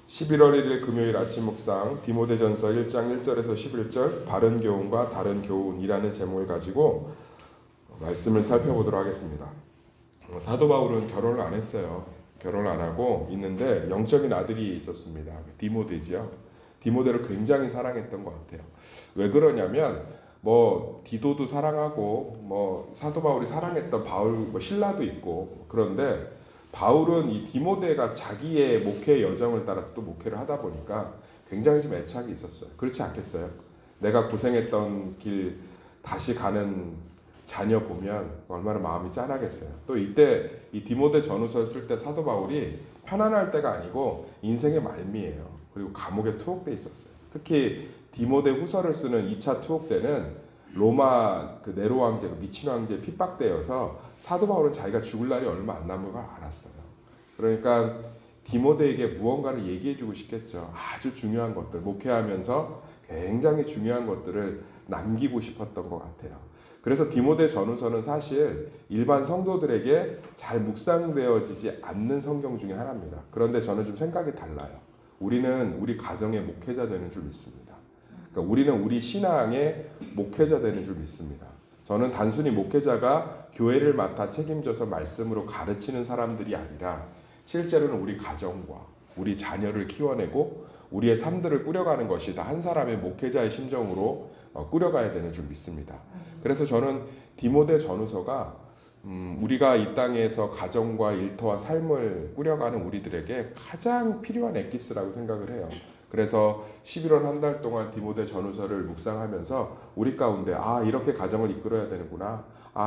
11월 1일 금요일 아침 묵상 디모데전서 1장 1절에서 11절 바른 교훈과 다른 교훈이라는 제목을 가지고 말씀을 살펴보도록 하겠습니다. 사도 바울은 결혼을 안 했어요. 결혼을 안 하고 있는데 영적인 아들이 있었습니다. 디모데지요. 디모데를 굉장히 사랑했던 것 같아요. 왜 그러냐면 디도도 사랑하고 사도 바울이 사랑했던 바울 신라도 있고, 그런데 바울은 이 디모데가 자기의 목회 여정을 따라서 또 목회를 하다 보니까 굉장히 좀 애착이 있었어요. 그렇지 않겠어요? 내가 고생했던 길 다시 가는 자녀 보면 얼마나 마음이 짠하겠어요. 또 이때 이 디모데 전후서를 쓸 때 사도 바울이 편안할 때가 아니고 인생의 말미예요. 그리고 감옥에 투옥돼 있었어요. 특히 디모데 후서를 쓰는 2차 투옥 때는 로마 그 네로 황제, 미친 황제에 핍박되어서 사도 바울은 자기가 죽을 날이 얼마 안 남은 걸 알았어요. 그러니까 디모데에게 무언가를 얘기해주고 싶겠죠. 아주 중요한 것들, 목회하면서 굉장히 중요한 것들을 남기고 싶었던 것 같아요. 그래서 디모데 전후서는 사실 일반 성도들에게 잘 묵상되어지지 않는 성경 중에 하나입니다. 그런데 저는 좀 생각이 달라요. 우리는 우리 가정의 목회자 되는 줄 믿습니다. 그러니까 우리는 우리 신앙의 목회자 되는 줄 믿습니다. 저는 단순히 목회자가 교회를 맡아 책임져서 말씀으로 가르치는 사람들이 아니라 실제로는 우리 가정과 우리 자녀를 키워내고 우리의 삶들을 꾸려가는 것이 다 한 사람의 목회자의 심정으로 꾸려가야 되는 줄 믿습니다. 그래서 저는 디모데 전후서가 우리가 이 땅에서 가정과 일터와 삶을 꾸려가는 우리들에게 가장 필요한 엑기스라고 생각을 해요. 그래서 11월 한 달 동안 디모데 전후서를 묵상하면서 우리 가운데 이렇게 가정을 이끌어야 되는구나,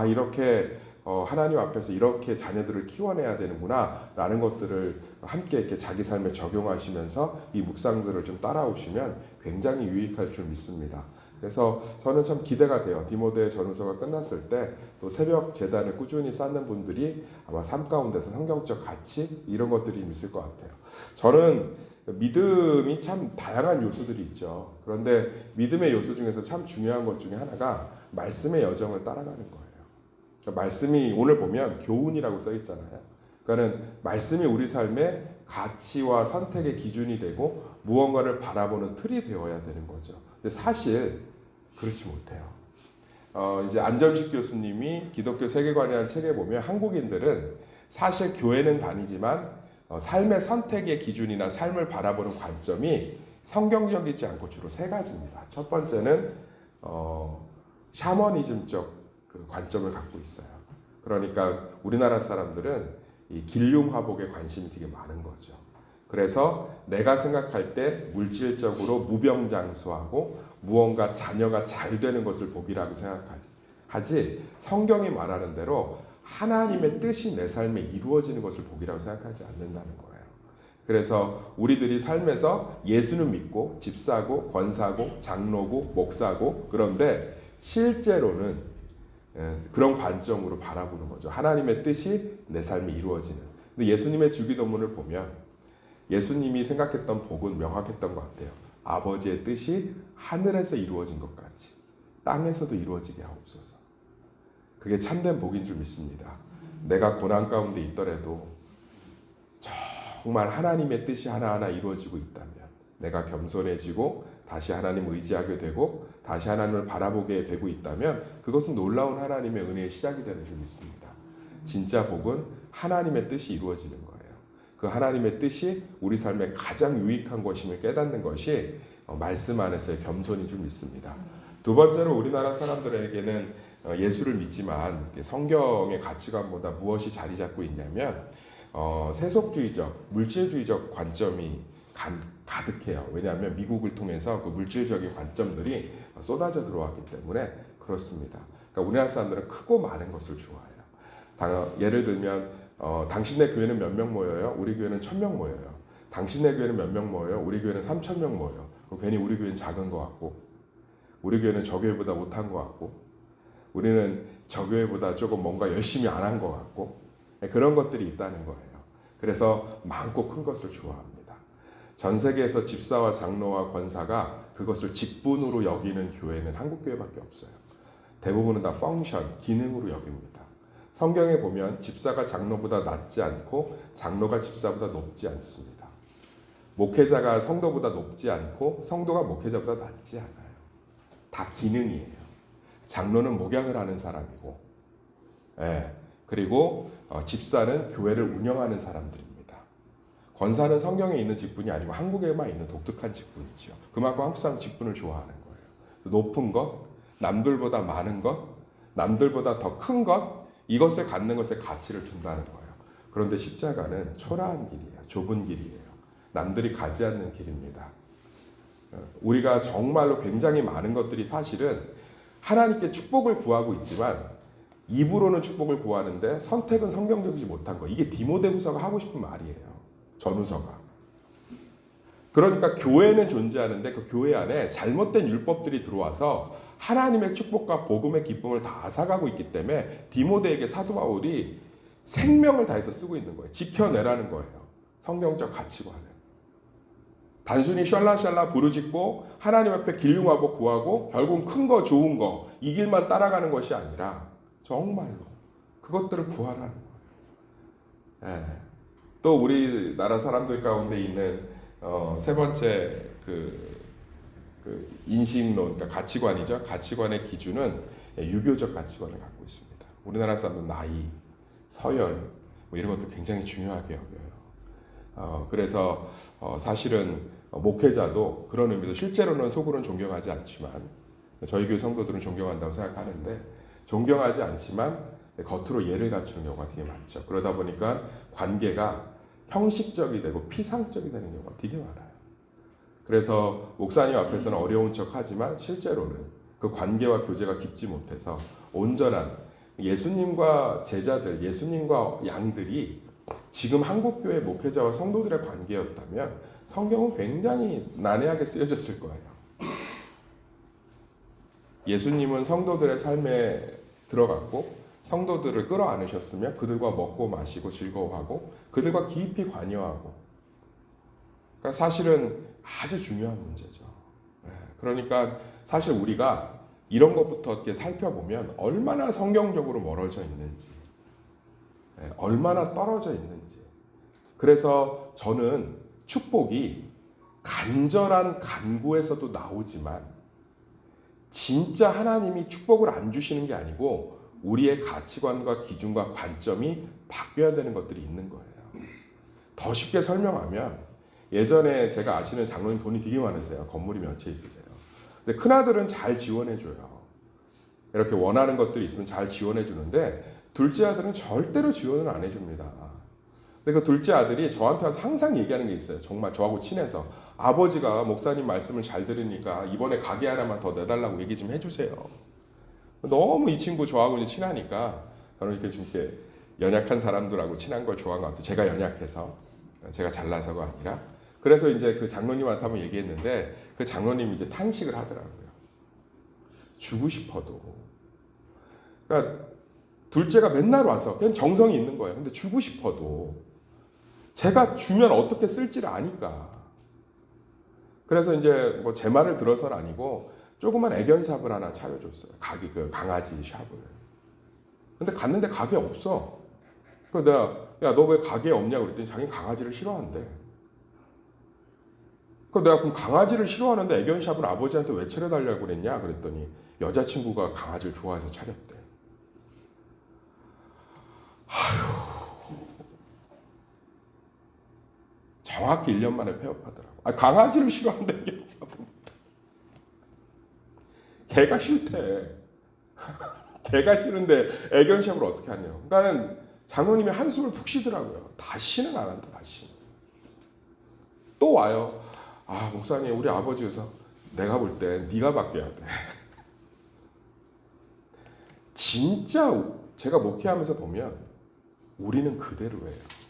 이렇게 하나님 앞에서 이렇게 자녀들을 키워내야 되는구나 라는 것들을 함께 이렇게 자기 삶에 적용하시면서 이 묵상들을 좀 따라오시면 굉장히 유익할 줄 믿습니다. 그래서 저는 참 기대가 돼요. 디모데 전후서가 끝났을 때 또 새벽 제단을 꾸준히 쌓는 분들이 아마 삶 가운데서 성경적 가치 이런 것들이 있을 것 같아요. 저는 믿음이 참 다양한 요소들이 있죠. 그런데 믿음의 요소 중에서 참 중요한 것 중에 하나가 말씀의 여정을 따라가는 거예요. 그러니까 말씀이 오늘 보면 교훈이라고 써 있잖아요. 그러니까는 말씀이 우리 삶의 가치와 선택의 기준이 되고 무언가를 바라보는 틀이 되어야 되는 거죠. 근데 사실 그렇지 못해요. 이제 안점식 교수님이 기독교 세계관이라는 책에 보면 한국인들은 사실 교회는 다니지만 삶의 선택의 기준이나 삶을 바라보는 관점이 성경적이지 않고 주로 세 가지입니다. 첫 번째는 샤머니즘적 그 관점을 갖고 있어요. 그러니까 우리나라 사람들은 이 길흉 화복에 관심이 되게 많은 거죠. 그래서 내가 생각할 때 물질적으로 무병장수하고 무언가 자녀가 잘 되는 것을 복이라고 생각하지, 성경이 말하는 대로 하나님의 뜻이 내 삶에 이루어지는 것을 복이라고 생각하지 않는다는 거예요. 그래서 우리들이 삶에서 예수는 믿고 집사고 권사고 장로고 목사고, 그런데 실제로는 그런 관점으로 바라보는 거죠. 하나님의 뜻이 내 삶에 이루어지는. 근데 예수님의 주기도문을 보면 예수님이 생각했던 복은 명확했던 것 같아요. 아버지의 뜻이 하늘에서 이루어진 것 같이 땅에서도 이루어지게 하옵소서. 그게 참된 복인 줄 믿습니다. 내가 고난 가운데 있더라도 정말 하나님의 뜻이 하나하나 이루어지고 있다면 내가 겸손해지고 다시 하나님을 의지하게 되고 다시 하나님을 바라보게 되고 있다면 그것은 놀라운 하나님의 은혜의 시작이 되는 줄 믿습니다. 진짜 복은 하나님의 뜻이 이루어지는 거예요. 그 하나님의 뜻이 우리 삶에 가장 유익한 것임을 깨닫는 것이 말씀 안에서의 겸손인 줄 믿습니다. 두 번째로 우리나라 사람들에게는 예수를 믿지만 성경의 가치관보다 무엇이 자리 잡고 있냐면 세속주의적, 물질주의적 관점이 가득해요. 왜냐하면 미국을 통해서 그 물질적인 관점들이 쏟아져 들어왔기 때문에 그렇습니다. 그러니까 우리나라 사람들은 크고 많은 것을 좋아해요. 예를 들면 당신네 교회는 몇 명 모여요? 우리 교회는 1000명 모여요. 당신네 교회는 몇 명 모여요? 우리 교회는 3000명 모여요. 괜히 우리 교회는 작은 것 같고, 우리 교회는 저 교회보다 못한 것 같고, 우리는 저 교회보다 조금 뭔가 열심히 안 한 것 같고, 그런 것들이 있다는 거예요. 그래서 많고 큰 것을 좋아합니다. 전 세계에서 집사와 장로와 권사가 그것을 직분으로 여기는 교회는 한국 교회밖에 없어요. 대부분은 다 펑션, 기능으로 여깁니다. 성경에 보면 집사가 장로보다 낮지 않고 장로가 집사보다 높지 않습니다. 목회자가 성도보다 높지 않고 성도가 목회자보다 낮지 않아요. 다 기능이에요. 장로는 목양을 하는 사람이고, 예, 그리고 집사는 교회를 운영하는 사람들입니다. 권사는 성경에 있는 직분이 아니고 한국에만 있는 독특한 직분이죠. 그만큼 한국 사람 직분을 좋아하는 거예요. 높은 것, 남들보다 많은 것, 남들보다 더 큰 것, 이것을 갖는 것에 가치를 둔다는 거예요. 그런데 십자가는 초라한 길이에요. 좁은 길이에요. 남들이 가지 않는 길입니다. 우리가 정말로 굉장히 많은 것들이 사실은 하나님께 축복을 구하고 있지만 입으로는 축복을 구하는데 선택은 성경적이지 못한 거. 이게 디모데후서가 하고 싶은 말이에요. 전후서가. 그러니까 교회는 존재하는데 그 교회 안에 잘못된 율법들이 들어와서 하나님의 축복과 복음의 기쁨을 다 앗아가고 있기 때문에 디모데에게 사도 바울이 생명을 다해서 쓰고 있는 거예요. 지켜내라는 거예요. 성경적 가치관을. 단순히 샬라샬라 부르짖고 하나님 앞에 길흉하고 구하고 결국은 큰 거 좋은 거 이 길만 따라가는 것이 아니라 정말로 그것들을 구하라는 거예요. 예. 또 우리나라 사람들 가운데 있는 세 번째 그 인식론, 그러니까 가치관이죠. 가치관의 기준은 유교적 가치관을 갖고 있습니다. 우리나라 사람은 나이, 서열 뭐 이런 것도 굉장히 중요하게 여겨요. 그래서 사실은 목회자도 그런 의미에서 실제로는 속으로는 존경하지 않지만 저희 교회 성도들은 존경한다고 생각하는데 존경하지 않지만 겉으로 예를 갖추는 경우가 되게 많죠. 그러다 보니까 관계가 형식적이 되고 피상적이 되는 경우가 되게 많아요. 그래서 목사님 앞에서는 어려운 척 하지만 실제로는 그 관계와 교제가 깊지 못해서 온전한 예수님과 제자들, 예수님과 양들이 지금 한국교회 목회자와 성도들의 관계였다면 성경은 굉장히 난해하게 쓰여졌을 거예요. 예수님은 성도들의 삶에 들어갔고 성도들을 끌어안으셨으며 그들과 먹고 마시고 즐거워하고 그들과 깊이 관여하고, 그러니까 사실은 아주 중요한 문제죠. 그러니까 사실 우리가 이런 것부터 이렇게 살펴보면 얼마나 성경적으로 멀어져 있는지, 얼마나 떨어져 있는지. 그래서 저는 축복이 간절한 간구에서도 나오지만 진짜 하나님이 축복을 안 주시는 게 아니고 우리의 가치관과 기준과 관점이 바뀌어야 되는 것들이 있는 거예요. 더 쉽게 설명하면 예전에 제가 아시는 장로님 돈이 되게 많으세요. 건물이 몇 채 있으세요. 근데 큰아들은 잘 지원해줘요. 이렇게 원하는 것들이 있으면 잘 지원해주는데 둘째 아들은 절대로 지원을 안 해줍니다. 근데 그 둘째 아들이 저한테 와서 항상 얘기하는 게 있어요. 정말 저하고 친해서 아버지가 목사님 말씀을 잘 들으니까 이번에 가게 하나만 더 내달라고 얘기 좀 해주세요. 너무 이 친구 저하고 이제 친하니까 저는 이렇게 좀 이렇게 연약한 사람들하고 친한 걸 좋아하는 것 같아요. 제가 연약해서, 제가 잘나서가 아니라. 그래서 이제 그 장로님한테 한번 얘기했는데 그 장로님이 이제 탄식을 하더라고요. 주고 싶어도. 그러니까 둘째가 맨날 와서 그냥 정성이 있는 거예요. 근데 주고 싶어도 제가 주면 어떻게 쓸지를 아니까. 그래서 이제 뭐 제 말을 들어서는 아니고 조그만 애견샵을 하나 차려줬어요. 가게, 그 강아지 샵을. 근데 갔는데 가게 없어. 그래서 내가 야, 너 왜 가게에 없냐고 그랬더니 자기는 강아지를 싫어한대. 그래서 내가 그럼 강아지를 싫어하는데 애견샵을 아버지한테 왜 차려달라고 그랬냐 그랬더니 여자친구가 강아지를 좋아해서 차렸대. 아휴. 정확히 1년 만에 폐업하더라고. 강아지를 싫어한다 애견샵은. 개가 싫대. 개가 싫은데 애견샵을 어떻게 하냐고. 그러니까는 장로님이 한숨을 푹 쉬더라고요. 다시는 안 한다. 다시는. 또 와요. 아 목사님 우리 아버지 그래서 내가 볼 때 네가 바뀌어야 돼. 진짜 제가 목회하면서 보면 우리는 그대로예요.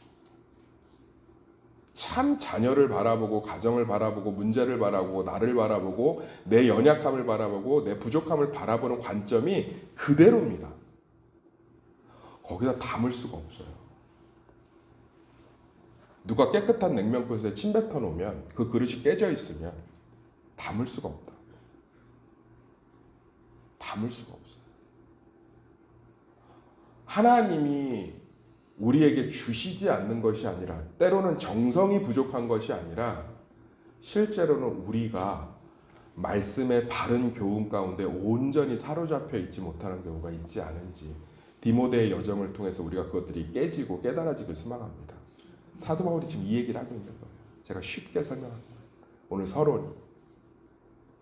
참 자녀를 바라보고 가정을 바라보고 문제를 바라보고 나를 바라보고 내 연약함을 바라보고 내 부족함을 바라보는 관점이 그대로입니다. 거기다 담을 수가 없어요. 누가 깨끗한 냉면그릇에 침 뱉어 놓으면 그 그릇이 깨져 있으면 담을 수가 없다. 담을 수가 없어요. 하나님이 우리에게 주시지 않는 것이 아니라, 때로는 정성이 부족한 것이 아니라 실제로는 우리가 말씀의 바른 교훈 가운데 온전히 사로잡혀 있지 못하는 경우가 있지 않은지, 디모데의 여정을 통해서 우리가 그것들이 깨지고 깨달아지길 소망합니다. 사도 바울이 지금 이 얘기를 하고 있는 거예요. 제가 쉽게 설명합니다. 오늘 서론,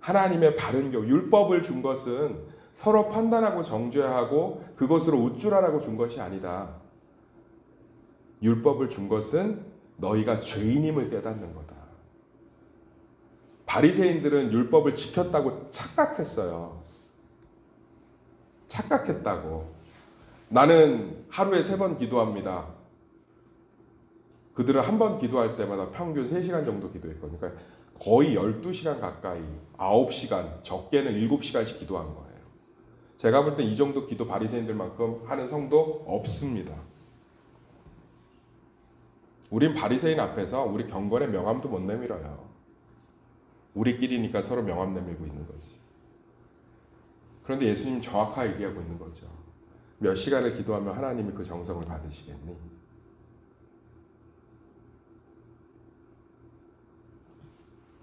하나님의 바른 교훈, 율법을 준 것은 서로 판단하고 정죄하고 그것으로 우쭐하라고 준 것이 아니다. 율법을 준 것은 너희가 죄인임을 깨닫는 거다. 바리새인들은 율법을 지켰다고 착각했어요. 착각했다고. 나는 하루에 3번 기도합니다. 그들은 한 번 기도할 때마다 평균 3시간 정도 기도했거든요. 그러니까 거의 12시간 가까이, 9시간, 적게는 7시간씩 기도한 거예요. 제가 볼 때 이 정도 기도 바리새인들만큼 하는 성도 없습니다. 우린 바리새인 앞에서 우리 경건의 명함도 못 내밀어요. 우리끼리니까 서로 명함 내밀고 있는 거지. 그런데 예수님 정확하게 얘기하고 있는 거죠. 몇 시간을 기도하면 하나님이 그 정성을 받으시겠니?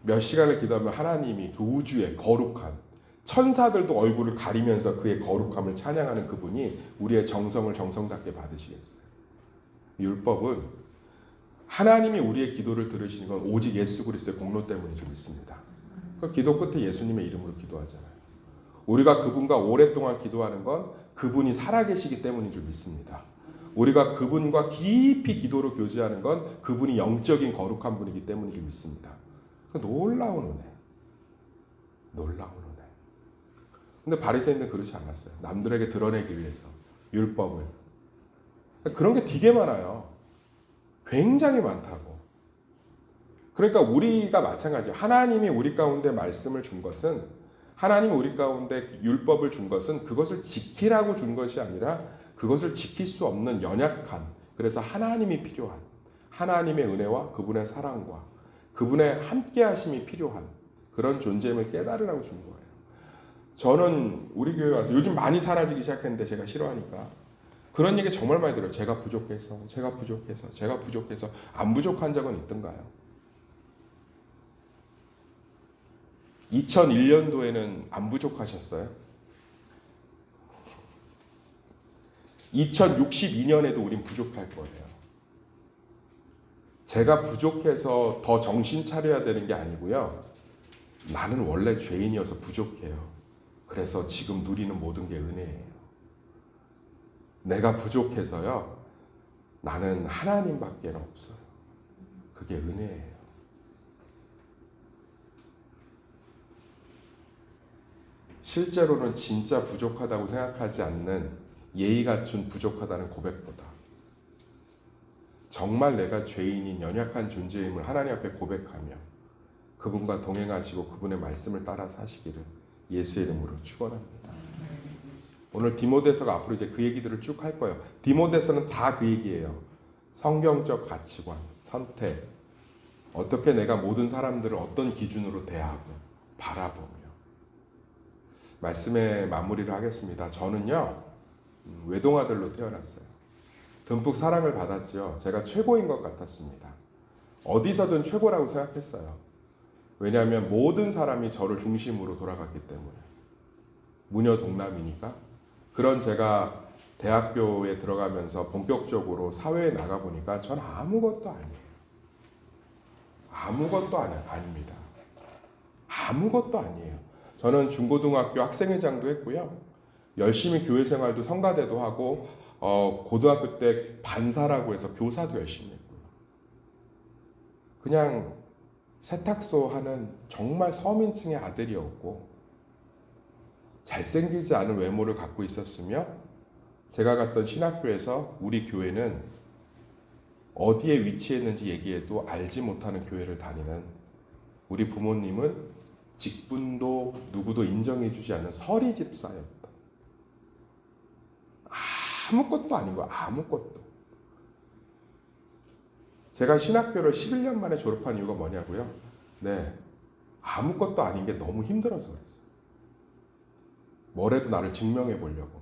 몇 시간을 기도하면 하나님이 그 우주의 거룩한, 천사들도 얼굴을 가리면서 그의 거룩함을 찬양하는 그분이 우리의 정성을 정성답게 받으시겠어요? 율법은 하나님이 우리의 기도를 들으시는 건 오직 예수 그리스도의 공로 때문인 줄 믿습니다. 그 기도 끝에 예수님의 이름으로 기도하잖아요. 우리가 그분과 오랫동안 기도하는 건 그분이 살아계시기 때문인 줄 믿습니다. 우리가 그분과 깊이 기도로 교제하는 건 그분이 영적인 거룩한 분이기 때문인 줄 믿습니다. 놀라운 은혜. 놀라운 은혜. 근데 바리새인들은 그렇지 않았어요. 남들에게 드러내기 위해서 율법을. 그런 게 되게 많아요. 굉장히 많다고. 그러니까 우리가 마찬가지예요. 하나님이 우리 가운데 말씀을 준 것은, 하나님이 우리 가운데 율법을 준 것은 그것을 지키라고 준 것이 아니라 그것을 지킬 수 없는 연약한, 그래서 하나님이 필요한, 하나님의 은혜와 그분의 사랑과 그분의 함께 하심이 필요한 그런 존재임을 깨달으라고 준 거예요. 저는 우리 교회 와서 요즘 많이 사라지기 시작했는데 제가 싫어하니까 그런 얘기 정말 많이 들어요. 제가 부족해서 안 부족한 적은 있던가요? 2001년도에는 안 부족하셨어요? 2062년에도 우린 부족할 거예요. 제가 부족해서 더 정신 차려야 되는 게 아니고요. 나는 원래 죄인이어서 부족해요. 그래서 지금 누리는 모든 게 은혜예요. 내가 부족해서요. 나는 하나님밖에 없어요. 그게 은혜예요. 실제로는 진짜 부족하다고 생각하지 않는 예의 갖춘 부족하다는 고백보다 정말 내가 죄인인 연약한 존재임을 하나님 앞에 고백하며 그분과 동행하시고 그분의 말씀을 따라 사시기를 예수의 이름으로 축원합니다. 오늘 디모데서가 앞으로 이제 그 얘기들을 쭉 할 거예요. 디모데서는 다 그 얘기예요. 성경적 가치관, 선택, 어떻게 내가 모든 사람들을 어떤 기준으로 대하고 바라보며 말씀의 마무리를 하겠습니다. 저는요 외동아들로 태어났어요. 듬뿍 사랑을 받았죠. 제가 최고인 것 같았습니다. 어디서든 최고라고 생각했어요. 왜냐하면 모든 사람이 저를 중심으로 돌아갔기 때문에. 무녀 동남이니까. 그런 제가 대학교에 들어가면서 본격적으로 사회에 나가보니까 전 아무것도 아니에요. 아무것도 아닙니다. 아무것도 아니에요. 저는 중고등학교 학생회장도 했고요. 열심히 교회 생활도 성가대도 하고 고등학교 때 반사라고 해서 교사도 열심히 했고요. 그냥 세탁소 하는 정말 서민층의 아들이었고 잘생기지 않은 외모를 갖고 있었으며 제가 갔던 신학교에서 우리 교회는 어디에 위치했는지 얘기해도 알지 못하는 교회를 다니는 우리 부모님은 직분도 누구도 인정해주지 않는 서리 집사였다. 아무것도 아닌 거야. 아무것도. 제가 신학교를 11년 만에 졸업한 이유가 뭐냐고요? 네, 아무것도 아닌 게 너무 힘들어서 그랬어요. 뭐래도 나를 증명해 보려고.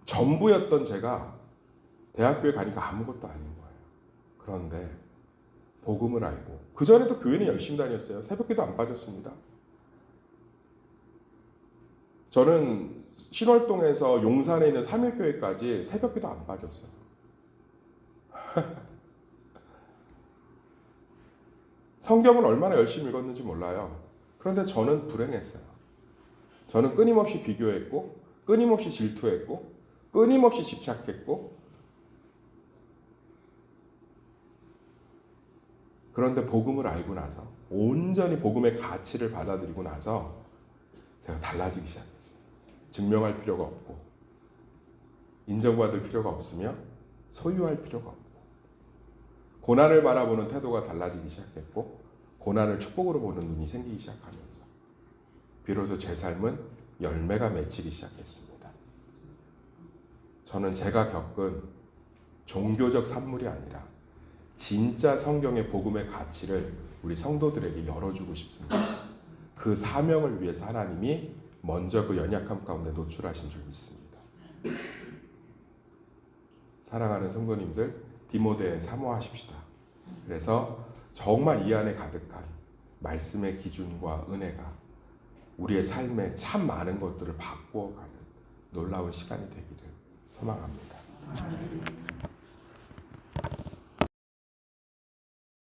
전부였던 제가 대학교에 가니까 아무것도 아닌 거예요. 그런데 복음을 알고, 그전에도 교회는 열심히 다녔어요. 새벽기도 안 빠졌습니다. 저는 신월동에서 용산에 있는 삼일교회까지 새벽기도 안 빠졌어요. 성경을 얼마나 열심히 읽었는지 몰라요. 그런데 저는 불행했어요. 저는 끊임없이 비교했고, 끊임없이 질투했고, 끊임없이 집착했고, 그런데 복음을 알고 나서, 온전히 복음의 가치를 받아들이고 나서 제가 달라지기 시작했어요. 증명할 필요가 없고, 인정받을 필요가 없으며, 소유할 필요가 없고, 고난을 바라보는 태도가 달라지기 시작했고, 고난을 축복으로 보는 눈이 생기기 시작하면서 비로소 제 삶은 열매가 맺히기 시작했습니다. 저는 제가 겪은 종교적 산물이 아니라 진짜 성경의 복음의 가치를 우리 성도들에게 열어주고 싶습니다. 그 사명을 위해서 하나님이 먼저 그 연약함 가운데 노출하신 줄 믿습니다. 사랑하는 성도님들, 디모데 사모하십시다. 그래서 정말 이 안에 가득한 말씀의 기준과 은혜가 우리의 삶에 참 많은 것들을 바꾸어가는 놀라운 시간이 되기를 소망합니다.